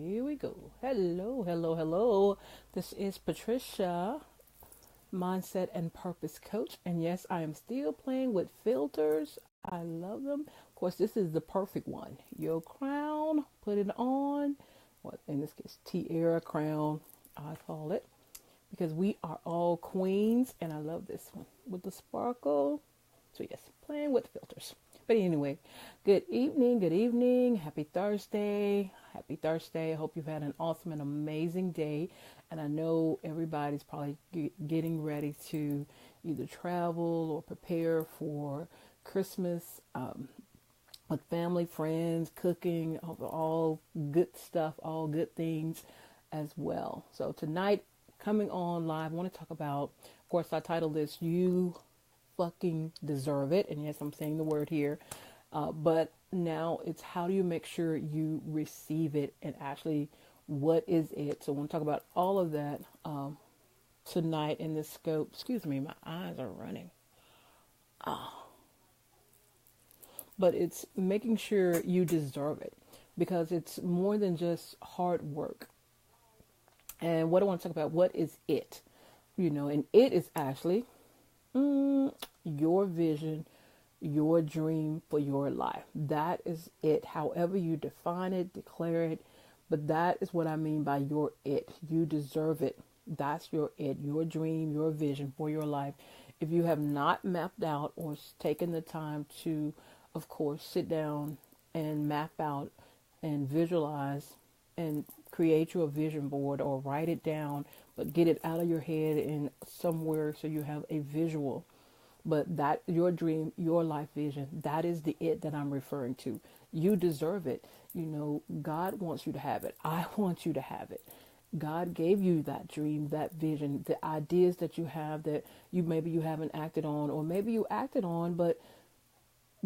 Here we go. Hello, hello, hello. This is Patricia, Mindset and Purpose Coach. And yes, I am still playing with filters. I love them. Of course, this is the perfect one. Your crown, put it on. What in this case, tiara crown, I call it. Because we are all queens. And I love this one with the sparkle. So yes, playing with filters. But anyway, good evening, good evening. Happy Thursday. Happy Thursday. I hope you've had an awesome and amazing day. And I know everybody's probably getting ready to either travel or prepare for Christmas with family, friends, cooking, all good stuff, all good things as well. So tonight, coming on live, I want to talk about, of course, I titled this, You Fucking Deserve It. And yes, I'm saying the word here. But now it's how do you make sure you receive it, and actually what is it? So I want to talk about all of that tonight in this scope. Excuse me, my eyes are running. But it's making sure you deserve it, because it's more than just hard work. And what I want to talk about, what is it? And it is actually your vision, your dream for your life. That is it. However you define it, declare it. But that is what I mean by your it. You deserve it. That's your it, your dream, your vision for your life. If you have not mapped out or taken the time to, of course, sit down and map out and visualize and create your vision board or write it down, but get it out of your head and somewhere so you have a visual. But that, your dream, your life vision, that is the it that I'm referring to. You deserve it. God wants you to have it. I want you to have it. God gave you that dream, that vision, the ideas that you have that maybe you haven't acted on, or maybe you acted on but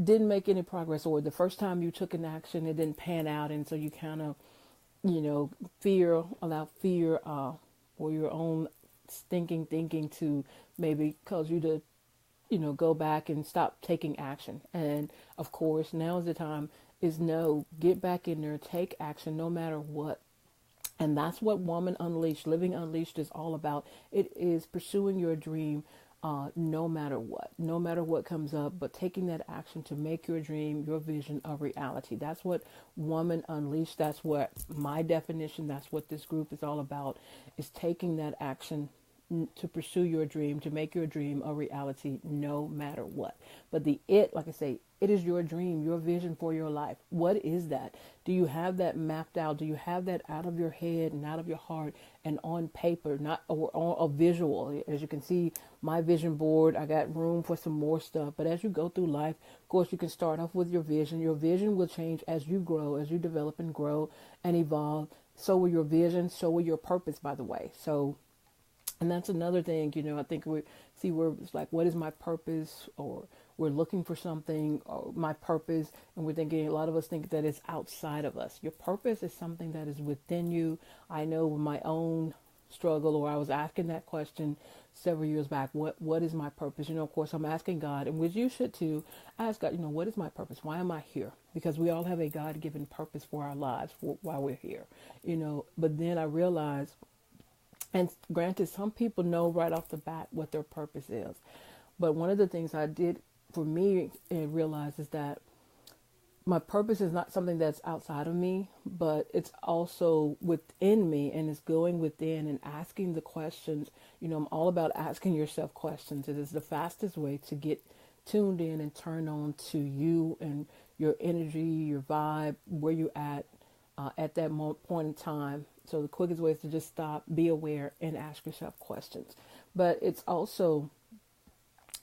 didn't make any progress, or the first time you took an action it didn't pan out, and so you kind of allow fear or your own stinking thinking to maybe cause you to go back and stop taking action. And of course, now is the time is no, get back in there, take action no matter what. And that's what Woman Unleashed, Living Unleashed is all about. It is pursuing your dream no matter what comes up, but taking that action to make your dream, your vision a reality. That's what Woman Unleashed, that's what my definition, that's what this group is all about, is taking that action to pursue your dream, to make your dream a reality no matter what. But like I say, it is your dream, your vision for your life. What is that? Do you have that mapped out? Do you have that out of your head and out of your heart and on paper, not or a visual? As you can see, my vision board, I got room for some more stuff. But as you go through life, of course, you can start off with your vision. Your vision will change as you grow, as you develop and grow and evolve. So will your vision, so will your purpose, by the way. And that's another thing, I think where it's like, what is my purpose? Or we're looking for something, or my purpose, and we're thinking, a lot of us think that it's outside of us. Your purpose is something that is within you. I know with my own struggle, or I was asking that question several years back, what is my purpose? Of course, I'm asking God, and which you should too, ask God, what is my purpose? Why am I here? Because we all have a God-given purpose for our lives, while we're here, But then I realized, and granted, some people know right off the bat what their purpose is. But one of the things I did for me and realize is that my purpose is not something that's outside of me, but it's also within me, and it's going within and asking the questions. I'm all about asking yourself questions. It is the fastest way to get tuned in and turn on to you and your energy, your vibe, where you at that point in time. So the quickest way is to just stop, be aware, and ask yourself questions. But it's also,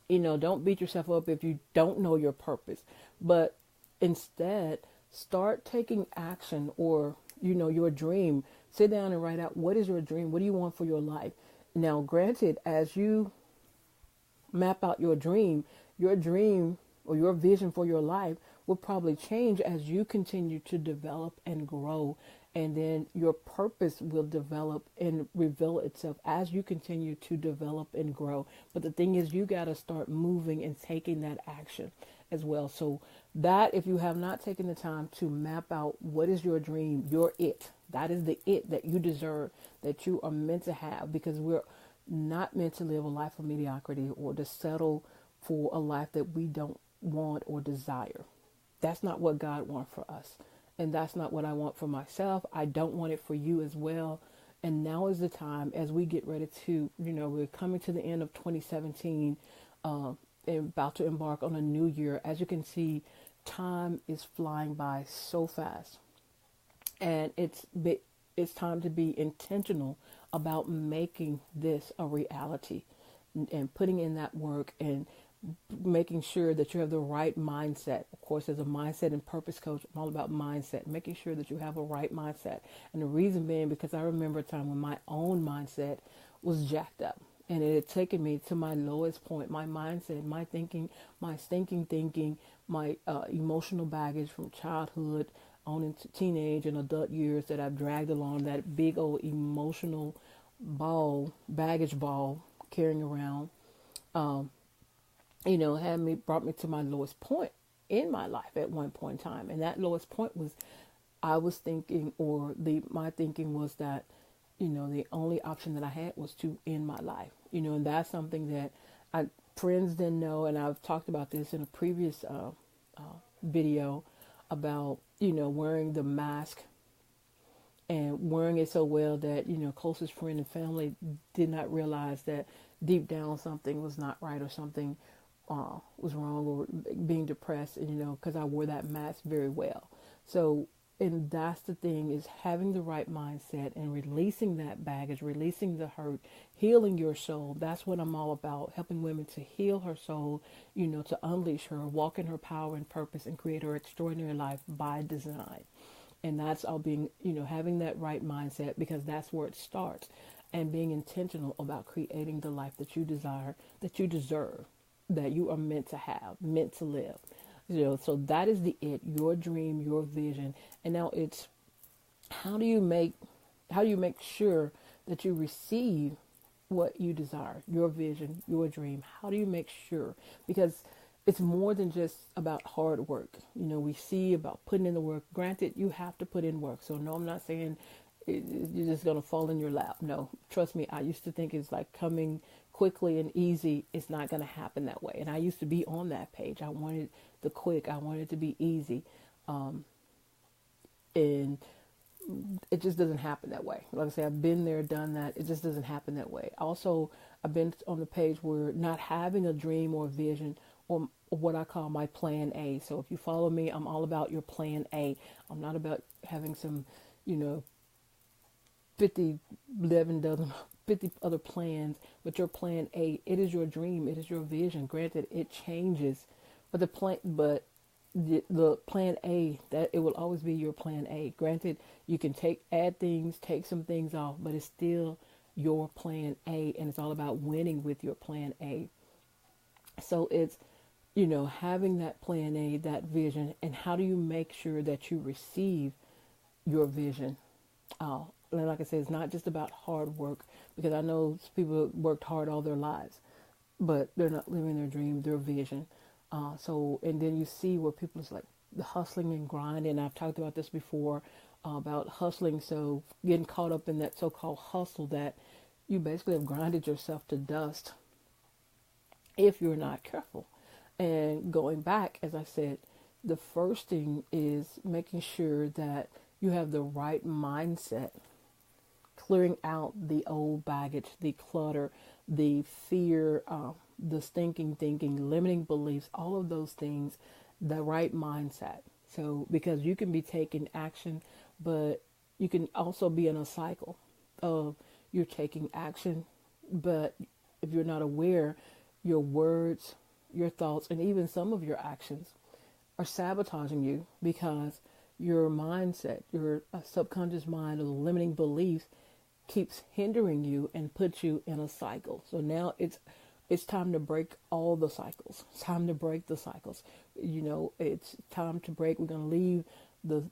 don't beat yourself up if you don't know your purpose. But instead, start taking action, or, your dream. Sit down and write out, what is your dream? What do you want for your life? Now, granted, as you map out your dream or your vision for your life will probably change as you continue to develop and grow. And then your purpose will develop and reveal itself as you continue to develop and grow. But the thing is, you got to start moving and taking that action as well. So that, if you have not taken the time to map out what is your dream, your it, that is the it that you deserve, that you are meant to have, because we're not meant to live a life of mediocrity or to settle for a life that we don't want or desire. That's not what God wants for us. And that's not what I want for myself. I don't want it for you as well. And now is the time, as we get ready to, we're coming to the end of 2017, and about to embark on a new year. As you can see, time is flying by so fast. And it's time to be intentional about making this a reality and putting in that work and making sure that you have the right mindset. Of course, as a mindset and purpose coach, I'm all about mindset, making sure that you have a right mindset. And the reason being, because I remember a time when my own mindset was jacked up. And it had taken me to my lowest point. My mindset, my thinking, my stinking thinking, my emotional baggage from childhood on into teenage and adult years that I've dragged along, that big old emotional baggage ball carrying around, brought me to my lowest point in my life at one point in time. And that lowest point was, I was thinking, my thinking was that, the only option that I had was to end my life, and that's something that friends didn't know. And I've talked about this in a previous video about, wearing the mask and wearing it so well that, closest friend and family did not realize that deep down something was not right or something was wrong, or being depressed, and, because I wore that mask very well. So, and that's the thing, is having the right mindset and releasing that baggage, releasing the hurt, healing your soul. That's what I'm all about, helping women to heal her soul, to unleash her, walk in her power and purpose, and create her extraordinary life by design. And that's all being, having that right mindset, because that's where it starts, and being intentional about creating the life that you desire, that you deserve, that you are meant to have, meant to live. So that is the it, your dream, your vision. And now it's, how do you make sure that you receive what you desire, your vision, your dream? How do you make sure? Because it's more than just about hard work. We see about putting in the work. Granted, you have to put in work. So no, I'm not saying you're just going to fall in your lap. No, trust me. I used to think it's like coming quickly and easy. It's not going to happen that way. And I used to be on that page. I wanted the quick. I wanted it to be easy. And it just doesn't happen that way. Like I say, I've been there, done that. It just doesn't happen that way. Also, I've been on the page where not having a dream or vision, or what I call my plan A. So if you follow me, I'm all about your plan A. I'm not about having some, 50 other plans, but your plan A, it is your dream, it is your vision. Granted, it changes, but the plan A, that it will always be your plan A. Granted, you can add things, take some things off, but it's still your plan A, and it's all about winning with your plan A. So it's, having that plan A, that vision, and how do you make sure that you receive your vision? Like I said, it's not just about hard work, because I know people worked hard all their lives, but they're not living their dream, their vision. And then you see where people is like the hustling and grinding. I've talked about this before, about hustling. So getting caught up in that so-called hustle that you basically have grinded yourself to dust if you're not careful. And going back, as I said, the first thing is making sure that you have the right mindset, clearing out the old baggage, the clutter, the fear, the stinking thinking, limiting beliefs, all of those things, the right mindset. So, because you can be taking action, but you can also be in a cycle of you're taking action, but if you're not aware, your words, your thoughts, and even some of your actions are sabotaging you, because your mindset, your subconscious mind, or the limiting beliefs keeps hindering you and puts you in a cycle. So now it's time to break all the cycles. It's time to break the cycles. It's time to break. We're going to leave the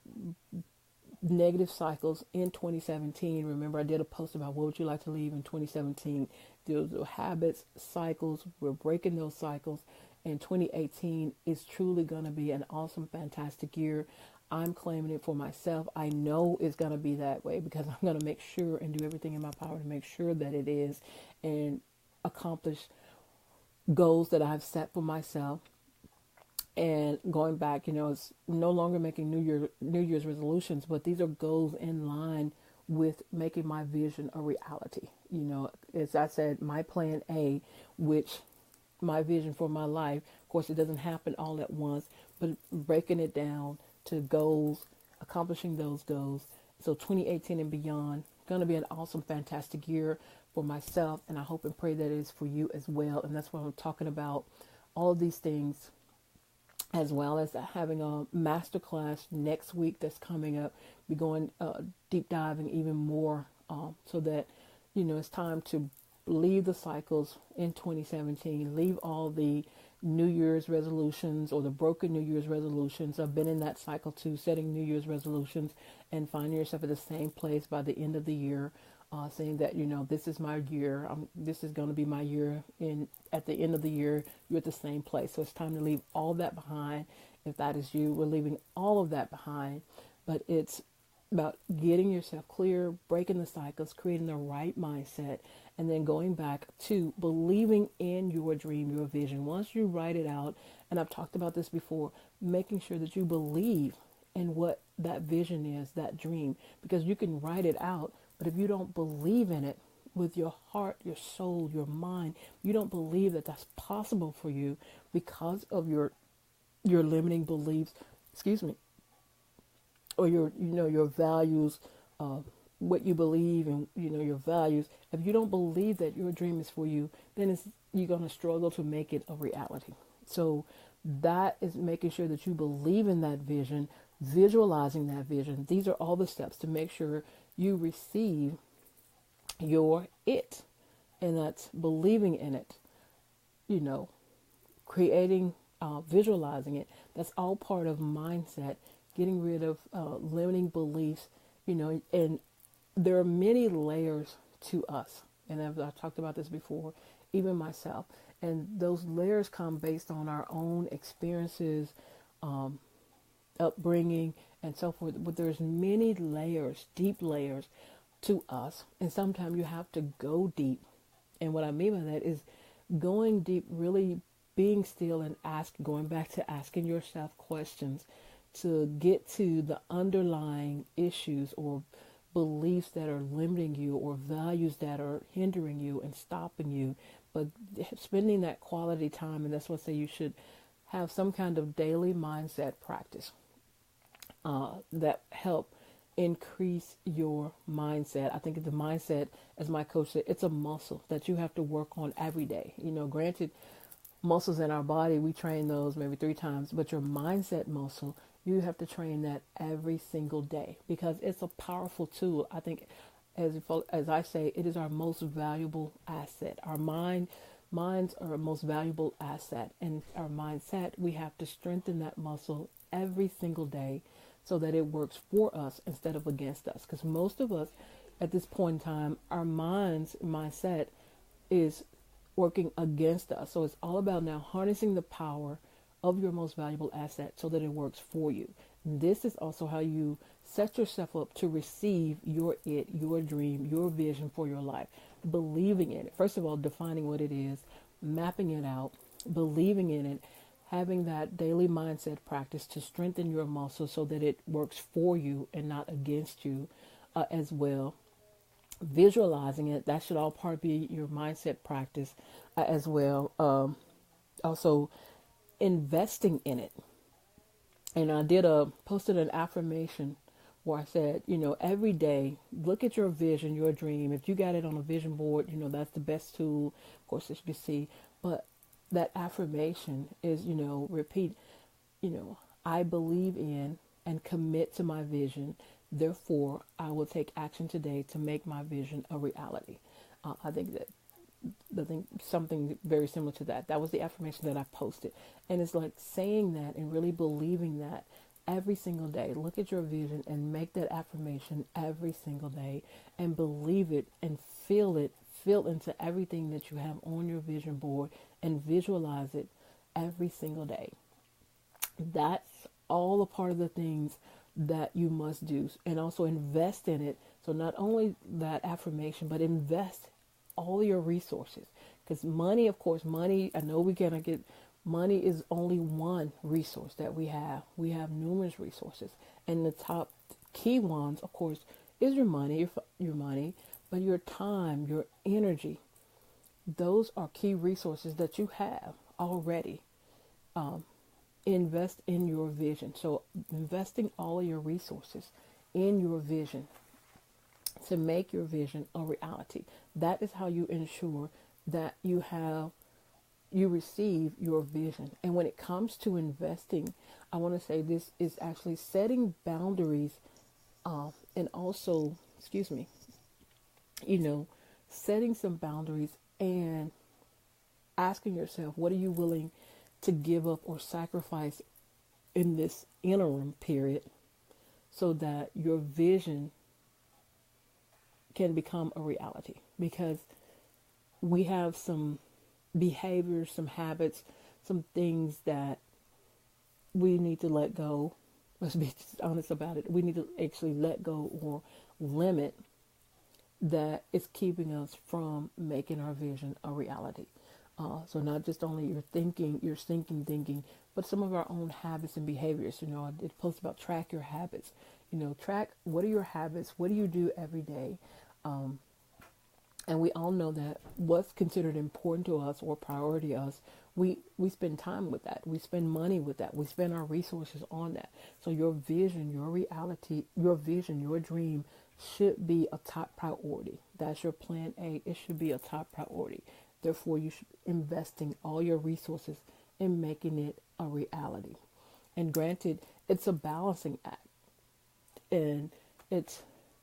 negative cycles in 2017. Remember, I did a post about what would you like to leave in 2017. Those are habits, cycles. We're breaking those cycles, And 2018 is truly going to be an awesome, fantastic year. I'm claiming it for myself. I know it's going to be that way because I'm going to make sure and do everything in my power to make sure that it is, and accomplish goals that I've set for myself. And going back, it's no longer making New Year's resolutions, but these are goals in line with making my vision a reality. As I said, my plan A, which my vision for my life, of course, it doesn't happen all at once, but breaking it down to goals, accomplishing those goals. So 2018 and beyond, going to be an awesome, fantastic year for myself, and I hope and pray that it is for you as well. And that's what I'm talking about, all of these things, as well as having a masterclass next week that's coming up. We're going deep diving even more, so that, it's time to leave the cycles in 2017, leave all the New Year's resolutions or the broken New Year's resolutions. I've been in that cycle too, setting New Year's resolutions and finding yourself at the same place by the end of the year, saying that, this is my year. This is going to be my year. And at the end of the year, you're at the same place. So it's time to leave all that behind. If that is you, we're leaving all of that behind. But it's about getting yourself clear, breaking the cycles, creating the right mindset, and then going back to believing in your dream, your vision. Once you write it out, and I've talked about this before, making sure that you believe in what that vision is, that dream, because you can write it out, but if you don't believe in it with your heart, your soul, your mind, you don't believe that that's possible for you because of your limiting beliefs, or your values, what you believe, and your values. If you don't believe that your dream is for you, then you're going to struggle to make it a reality. So that is making sure that you believe in that vision, visualizing that vision. These are all the steps to make sure you receive your it, and that's believing in it, creating, visualizing it. That's all part of mindset, getting rid of limiting beliefs, and there are many layers to us. And I've talked about this before, even myself. And those layers come based on our own experiences, upbringing, and so forth. But there's many layers, deep layers to us. And sometimes you have to go deep. And what I mean by that is going deep, really being still and going back to asking yourself questions to get to the underlying issues or beliefs that are limiting you, or values that are hindering you and stopping you. But spending that quality time, and that's what I say you should have some kind of daily mindset practice that help increase your mindset. I think the mindset, as my coach said, it's a muscle that you have to work on every day. Granted, muscles in our body, we train those maybe 3 times, but your mindset muscle, you have to train that every single day, because it's a powerful tool. I think, as I say, it is our most valuable asset. Our minds are our most valuable asset, and our mindset, we have to strengthen that muscle every single day so that it works for us instead of against us. Because most of us at this point in time, our mindset is working against us. So it's all about now harnessing the power of your most valuable asset so that it works for you. This is also how you set yourself up to receive your dream, your vision for your life. Believing in it. First of all, defining what it is, mapping it out, believing in it, having that daily mindset practice to strengthen your muscle so that it works for you and not against you as well. Visualizing it, that should all part be your mindset practice as well. Also, investing in it. And I posted an affirmation where I said, every day, look at your vision, your dream. If you got it on a vision board, that's the best tool, of course, as you see. But that affirmation is, repeat, I believe in and commit to my vision. Therefore, I will take action today to make my vision a reality. I think something very similar to that. That was the affirmation that I posted. And it's like saying that and really believing that every single day. Look at your vision and make that affirmation every single day and believe it and feel into everything that you have on your vision board and visualize it every single day. That's all a part of the things that you must do, and also invest in it. So not only that affirmation, but invest all your resources, because money, of course, money, I know we cannot get money is only one resource that we have numerous resources, and the top key ones, of course, is your money, but your time, your energy, those are key resources that you have already. um, Invest in your vision. So investing all of your resources in your vision to make your vision a reality. That is how you ensure that you receive your vision. And when it comes to investing, I want to say this is actually setting boundaries, and also, excuse me, you know, setting some boundaries and asking yourself, what are you willing to give up or sacrifice in this interim period so that your vision can become a reality? Because we have some behaviors, some habits, some things that we need to let go. Let's be honest about it. We need to actually let go or limit that is keeping us from making our vision a reality. So not just only your thinking, but some of our own habits and behaviors. I did post about track your habits. Track what are your habits? What do you do every day? And we all know that what's considered important to us or priority to us, we spend time with that. We spend money with that. We spend our resources on that. So your vision, your reality, your vision, your dream should be a top priority. That's your plan A. It should be a top priority. Therefore, you should be investing all your resources in making it a reality. And granted, it's a balancing act.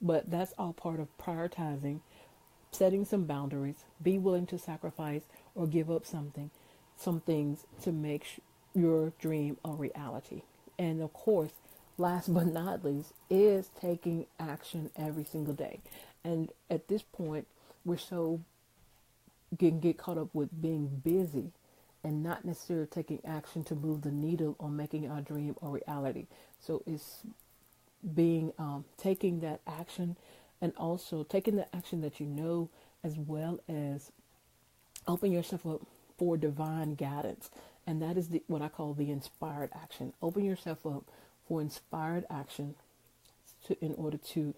But that's all part of prioritizing, setting some boundaries, be willing to sacrifice or give up some things to make your dream a reality. And of course, last but not least, is taking action every single day. And at this point, we're so can get caught up with being busy and not necessarily taking action to move the needle on making our dream a reality. So it's being taking that action, and also taking the action that as well as open yourself up for divine guidance. And that is what I call the inspired action. Open yourself up for inspired action in order to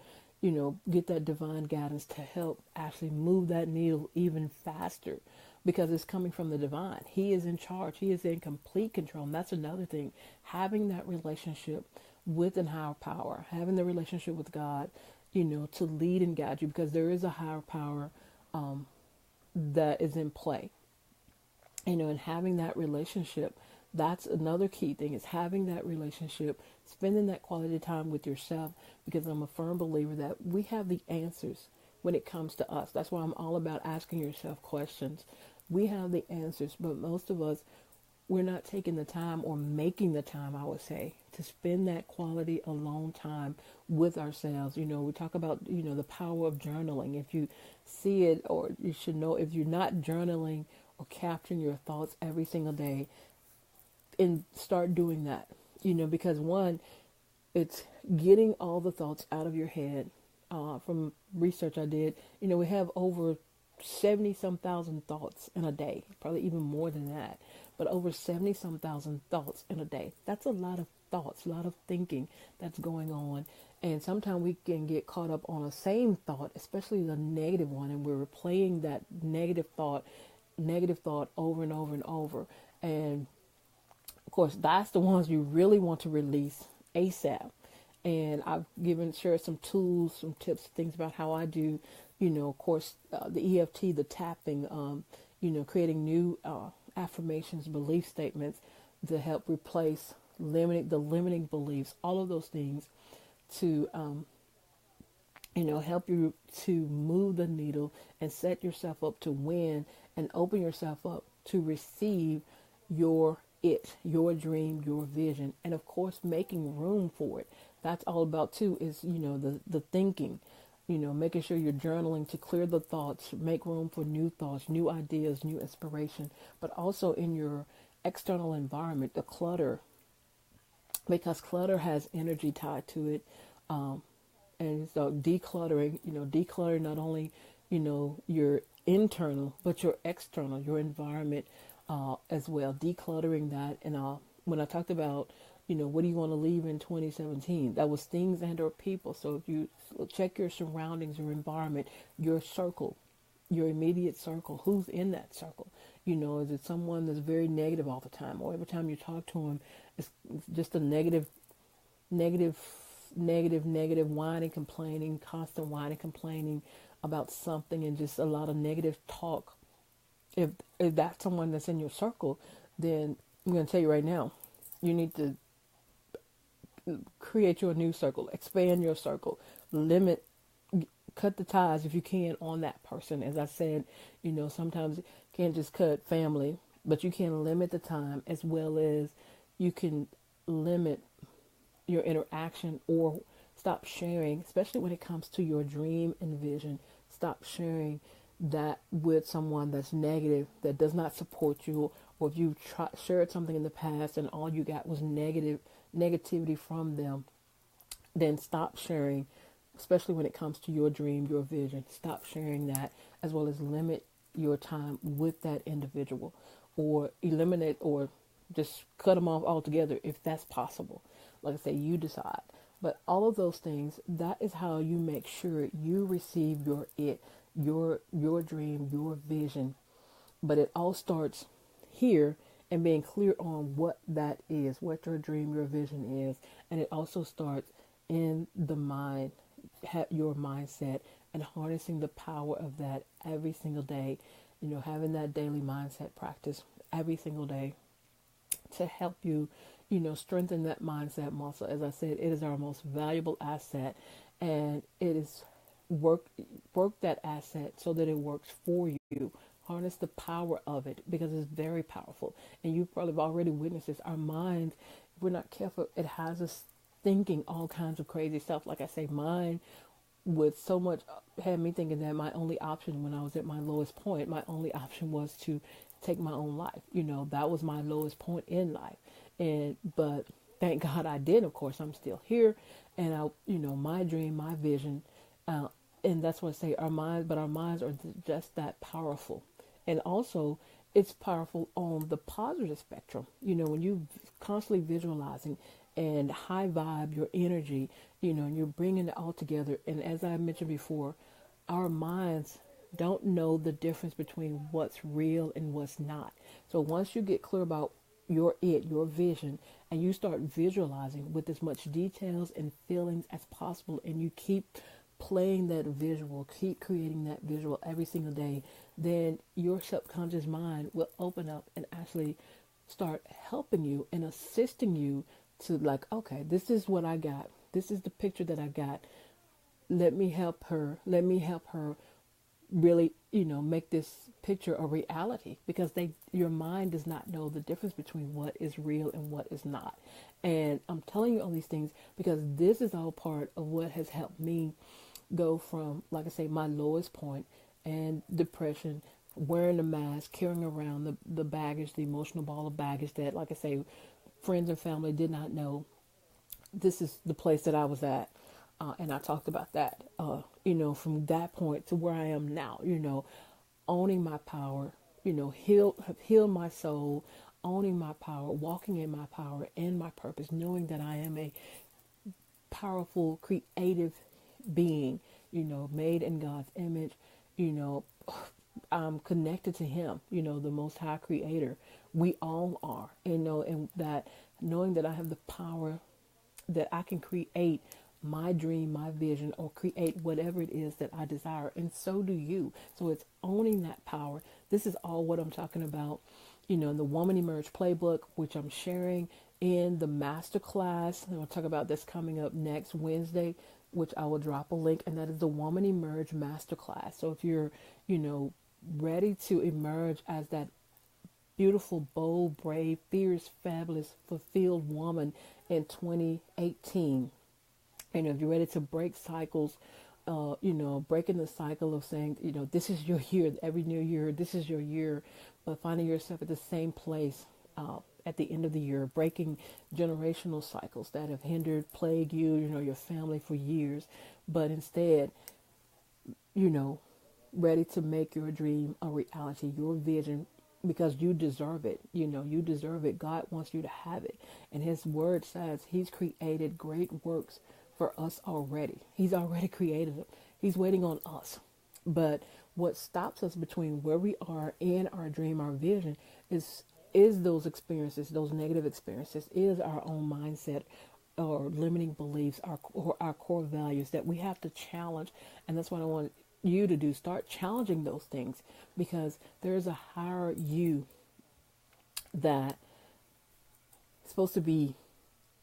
get that divine guidance to help actually move that needle even faster, because it's coming from the divine. He is in charge. He is in complete control. And that's another thing, having that relationship with a higher power, having the relationship with God, to lead and guide you, because there is a higher power that is in play. And having that relationship, that's another key thing, is having that relationship, spending that quality time with yourself, because I'm a firm believer that we have the answers when it comes to us. That's why I'm all about asking yourself questions. We have the answers, but most of us, we're not taking the time, or making the time, I would say, to spend that quality alone time with ourselves. We talk about, the power of journaling. If you see it, or you should know, if you're not journaling or capturing your thoughts every single day, and start doing that, because one, it's getting all the thoughts out of your head. From research I did, we have over 70 some thousand thoughts in a day, probably even more than that, but over 70 some thousand thoughts in a day. That's a lot of thoughts, a lot of thinking that's going on. And sometimes we can get caught up on the same thought, especially the negative one, and we're replaying that negative thought over and over and over. And of course, that's the ones you really want to release ASAP. And I've shared some tools, some tips, things about how I do, of course, the EFT, the tapping, creating new affirmations, belief statements to help replace the limiting beliefs, all of those things to, help you to move the needle and set yourself up to win, and open yourself up to receive your dream, your vision, and of course, making room for it. That's all about too, is, the thinking, making sure you're journaling to clear the thoughts, make room for new thoughts, new ideas, new inspiration, but also in your external environment, the clutter, because clutter has energy tied to it. Um, and so decluttering, declutter not only, your internal, but your external, your environment as well. Decluttering that. And when I talked about, what do you want to leave in 2017? That was things and or people. So if you check your surroundings, your environment, your circle, your immediate circle, who's in that circle? Is it someone that's very negative all the time, or every time you talk to them, it's just a negative, negative whining, complaining, constant whining, complaining about something, and just a lot of negative talk. If that's someone that's in your circle, then I'm going to tell you right now, you need to create your new circle, expand your circle, limit, cut the ties if you can on that person. As I said, sometimes you can't just cut family, but you can limit the time, as well as you can limit your interaction or stop sharing, especially when it comes to your dream and vision. Stop sharing that with someone that's negative, that does not support you, or if you shared something in the past and all you got was negativity from them, then stop sharing, especially when it comes to your dream, your vision. Stop sharing that, as well as limit your time with that individual, or eliminate, or just cut them off altogether if that's possible. Like I say, you decide. But all of those things, that is how you make sure you receive your dream, your vision. But it all starts here, and being clear on what that is, what your dream, your vision is. And it also starts in the mind, your mindset, and harnessing the power of that every single day. Having that daily mindset practice every single day to help you, strengthen that mindset muscle. As I said, it is our most valuable asset, and it is work that asset so that it works for you. Harness the power of it, because it's very powerful. And you probably have already witnessed this. Our mind, if we're not careful, it has us thinking all kinds of crazy stuff. Like I say, mine with so much had me thinking that my only option when I was at my lowest point, my only option was to take my own life. That was my lowest point in life. But thank God I did. Of course, I'm still here, and my dream, my vision, and that's what I say. Our minds are just that powerful, and also it's powerful on the positive spectrum. When you constantly visualizing and high vibe your energy, and you're bringing it all together. And as I mentioned before, our minds don't know the difference between what's real and what's not. So once you get clear about your vision, and you start visualizing with as much details and feelings as possible, and you keep playing that visual, keep creating that visual every single day, then your subconscious mind will open up and actually start helping you and assisting you to, like, okay, this is what I got. This is the picture that I got. Let me help her. Let me help her really, make this picture a reality, because your mind does not know the difference between what is real and what is not. And I'm telling you all these things because this is all part of what has helped me go from, like I say, my lowest point and depression, wearing a mask, carrying around the baggage, the emotional ball of baggage that, like I say, friends and family did not know. This is the place that I was at. And I talked about that, from that point to where I am now, owning my power, have healed my soul, owning my power, walking in my power and my purpose, knowing that I am a powerful, creative being, made in God's image. I'm connected to Him, the Most High Creator. We all are, and that knowing that I have the power, that I can create my dream, my vision, or create whatever it is that I desire. And so do you. So it's owning that power. This is all what I'm talking about, in the Woman Emerge Playbook, which I'm sharing in the masterclass. And I'll talk about this coming up next Wednesday, which I will drop a link. And that is the Woman Emerge Masterclass. So if you're, ready to emerge as that beautiful, bold, brave, fierce, fabulous, fulfilled woman in 2018, and if you're ready to break cycles, breaking the cycle of saying, this is your year, every new year, this is your year, but finding yourself at the same place at the end of the year, breaking generational cycles that have hindered, plagued you, your family for years, but instead, you know, ready to make your dream a reality, your vision, because you deserve it. You deserve it. God wants you to have it. And his word says he's created great works for us already. He's already created them. He's waiting on us. But what stops us between where we are and our dream, our vision, is those experiences, those negative experiences, is our own mindset or limiting beliefs, our core values that we have to challenge. And that's what I want you to do. Start challenging those things, because there's a higher you that is supposed to be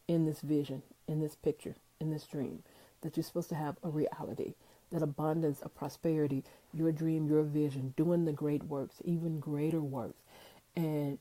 in this vision, in this picture, in this dream, that you're supposed to have a reality, that abundance of prosperity, your dream, your vision, doing the great works, even greater works. And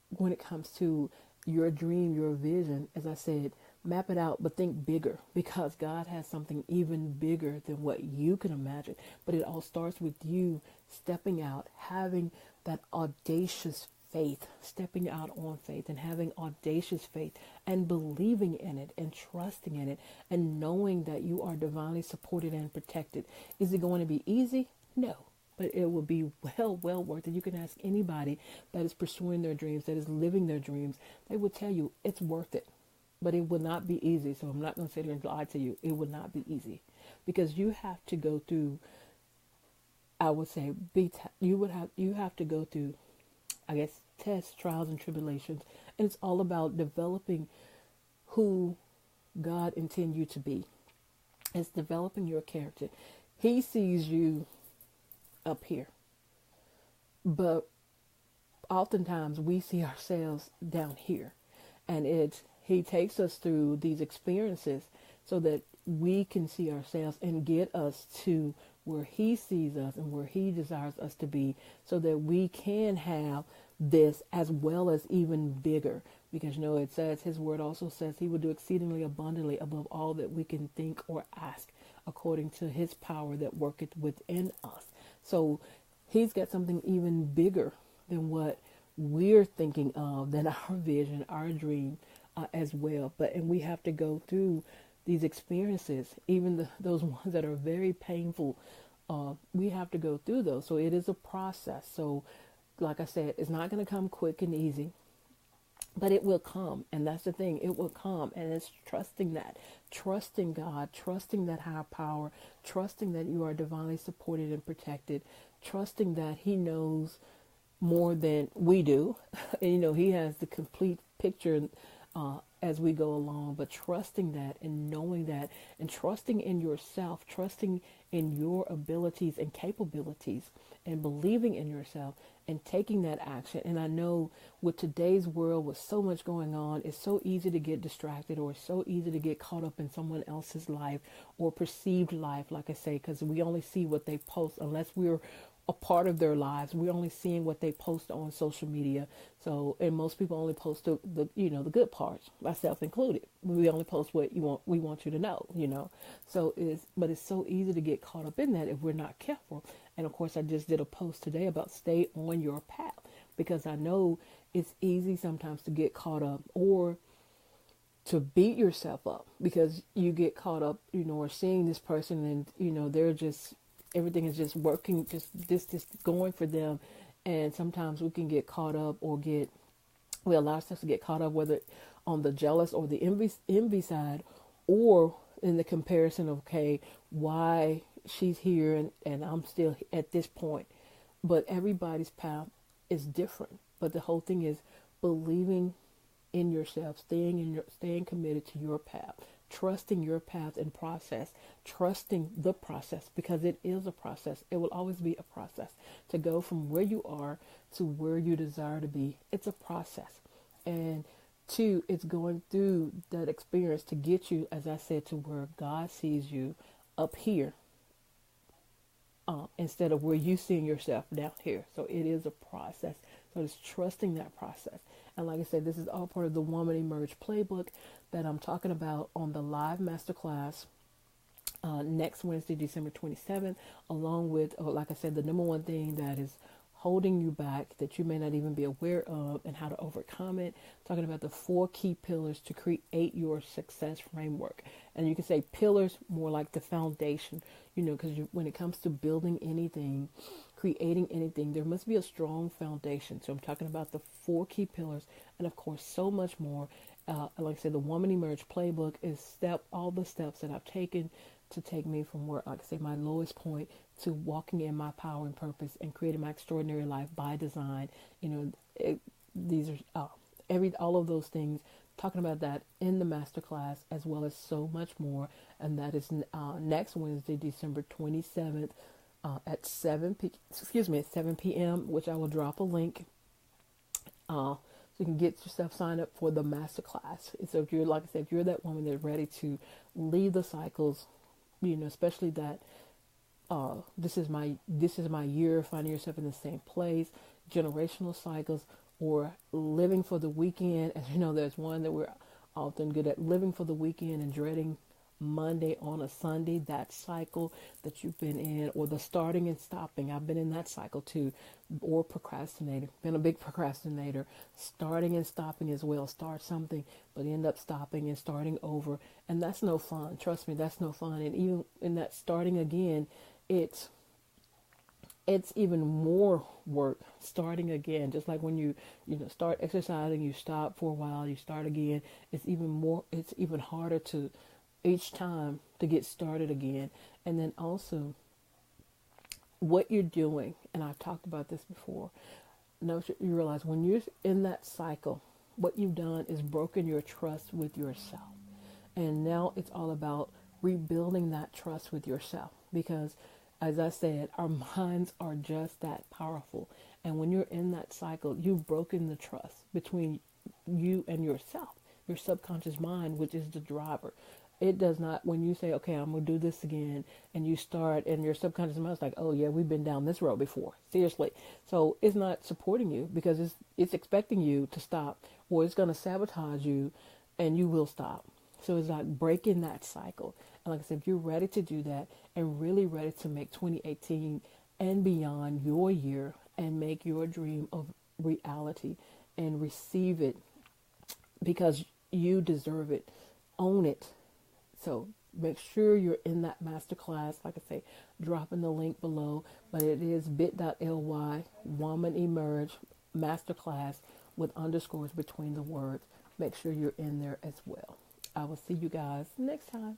when it comes to your dream, your vision, as I said, map it out, but think bigger, because God has something even bigger than what you can imagine. But it all starts with you stepping out, having that audacious faith, stepping out on faith and having audacious faith and believing in it and trusting in it and knowing that you are divinely supported and protected. Is it going to be easy? No. But it will be well worth it. You can ask anybody that is pursuing their dreams, that is living their dreams. They will tell you it's worth it. But it will not be easy. So I'm not going to sit here and lie to you. It will not be easy, because you have to go through, I would say, you have to go through, I guess, tests, trials, and tribulations. And it's all about developing who God intends you to be. It's developing your character. He sees you up here, but oftentimes we see ourselves down here, and he takes us through these experiences so that we can see ourselves and get us to where he sees us and where he desires us to be, so that we can have this as well as even bigger. Because it says, his word also says he will do exceedingly abundantly above all that we can think or ask, according to his power that worketh within us. So he's got something even bigger than what we're thinking of, than our vision, our dream as well. And we have to go through these experiences, even those ones that are very painful. We have to go through those. So it is a process. So like I said, it's not going to come quick and easy, but it will come. And that's the thing. It will come. And it's trusting God, trusting that higher power, trusting that you are divinely supported and protected, trusting that he knows more than we do. And, he has the complete picture as we go along, but trusting that and knowing that and trusting in yourself, trusting in your abilities and capabilities and believing in yourself and taking that action. And I know with today's world, with so much going on, it's so easy to get distracted, or it's so easy to get caught up in someone else's life or perceived life, like I say, because we only see what they post. Unless we're a part of their lives, we're only seeing what they post on social media. So, and most people only post the the good parts, myself included. We only post what we want you to know. So it's so easy to get caught up in that if we're not careful. And of course, I just did a post today about stay on your path, because I know it's easy sometimes to get caught up or to beat yourself up because you get caught up, or seeing this person and, they're just, everything is just working, just going for them. And sometimes we can get caught up we allow ourselves to get caught up, whether on the jealous or the envy side, or in the comparison of, okay, why she's here and I'm still at this point. But everybody's path is different. But the whole thing is believing in yourself, staying committed to your path, trusting your path and process, trusting the process, because it is a process. It will always be a process to go from where you are to where you desire to be. It's a process. And two, it's going through that experience to get you, as I said, to where God sees you up here, instead of where you seeing yourself down here. So it is a process. So it's trusting that process. And like I said, this is all part of the Woman Emerge playbook that I'm talking about on the live masterclass next Wednesday, December 27th, along with, like I said, the number one thing that is holding you back that you may not even be aware of, and how to overcome it. Talking about the 4 key pillars to create your success framework. And you can say pillars more like the foundation, because when it comes to building anything, creating anything, there must be a strong foundation. So I'm talking about the 4 key pillars, and of course, so much more. Like I said, the Woman Emerge playbook is all the steps that I've taken to take me from where, like I say, my lowest point to walking in my power and purpose and creating my extraordinary life by design. These are all of those things. Talking about that in the masterclass, as well as so much more, and that is next Wednesday, December 27th, at 7 p.m., which I will drop a link. So you can get yourself signed up for the masterclass. So if you're, like I said, if you're that woman that's ready to leave the cycles, especially that this is my year, finding yourself in the same place, generational cycles, or living for the weekend. As you know, there's one that we're often good at, living for the weekend and dreading Monday on a Sunday, that cycle that you've been in, or the starting and stopping. I've been in that cycle too, or procrastinating, been a big procrastinator, starting and stopping as well. Start something, but end up stopping and starting over. And that's no fun. Trust me, that's no fun. And even in that starting again, it's even more work starting again. Just like when you start exercising, you stop for a while, you start again. It's even harder to each time to get started again. And then also what you're doing, and I've talked about this before, you realize when you're in that cycle, what you've done is broken your trust with yourself. And now it's all about rebuilding that trust with yourself, because as I said, our minds are just that powerful. And when you're in that cycle, you've broken the trust between you and yourself, your subconscious mind, which is the driver. It does not, when you say, okay, I'm going to do this again, and you start, and your subconscious mind is like, oh yeah, we've been down this road before. Seriously. So it's not supporting you, because it's expecting you to stop, or it's going to sabotage you, and you will stop. So it's like breaking that cycle. And like I said, if you're ready to do that and really ready to make 2018 and beyond your year and make your dream of reality and receive it because you deserve it, own it. So make sure you're in that masterclass. Like I say, dropping the link below, but it is bit.ly Woman Emerge Masterclass with underscores between the words. Make sure you're in there as well. I will see you guys next time.